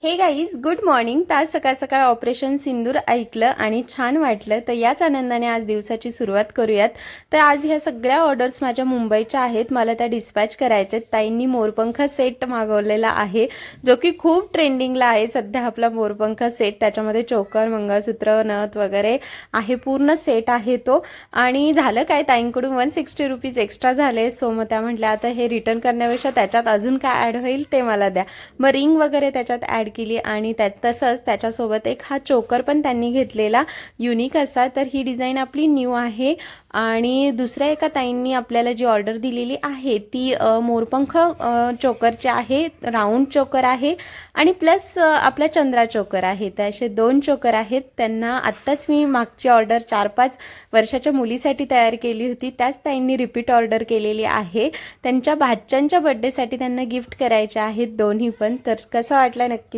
हे guys good morning. तर आज सकाळ सकाळ ऑपरेशन सिंदूर ऐकलं आणि छान वाटलं. तर याच आनंदाने आज दिवसाची सुरुवात करूयात. तर आज ह्या सगळ्या ऑर्डर्स माझ्या मुंबईच्या आहेत, मला त्या डिस्पॅच करायच्या आहेत. ताईंनी मोरपंख सेट मागवलेला आहे, जो की खूप ट्रेंडिंगला आहे सध्या. आपला मोरपंख सेट, त्याच्यामध्ये चोकर, मंगळसूत्र, नथ वगैरे आहे, पूर्ण सेट आहे तो. आणि झालं काय, ताईंकडून 160 रुपीज एक्स्ट्रा झाले. सो मग त्या म्हटल्या आता हे रिटर्न करण्यापेक्षा त्याच्यात अजून काय ॲड होईल ते मला द्या. मग रिंग वगैरे त्याच्यात ॲड केली आणि तसंच त्याच्यासोबत एक हा चोकर पण त्यांनी घेतलेला, युनिक असा. तर ही डिझाईन आपली न्यू आहे. आणि दुसऱ्या एका ताईंनी आपल्याला जी ऑर्डर दिलेली आहे ती मोरपंख चोकरचे आहे, राऊंड चोकर आहे आणि प्लस आपला चंद्रा चोकर आहे. तर असे 2 चोकर आहेत. त्यांना आत्ताच मी मागची ऑर्डर 4-5 वर्षाच्या मुलीसाठी तयार केली होती, त्याच ताईंनी रिपीट ऑर्डर केलेली आहे. त्यांच्या भाच्यांच्या बर्थडेसाठी त्यांना गिफ्ट करायचे आहेत दोन्ही पण. तर कसं वाटलं नक्की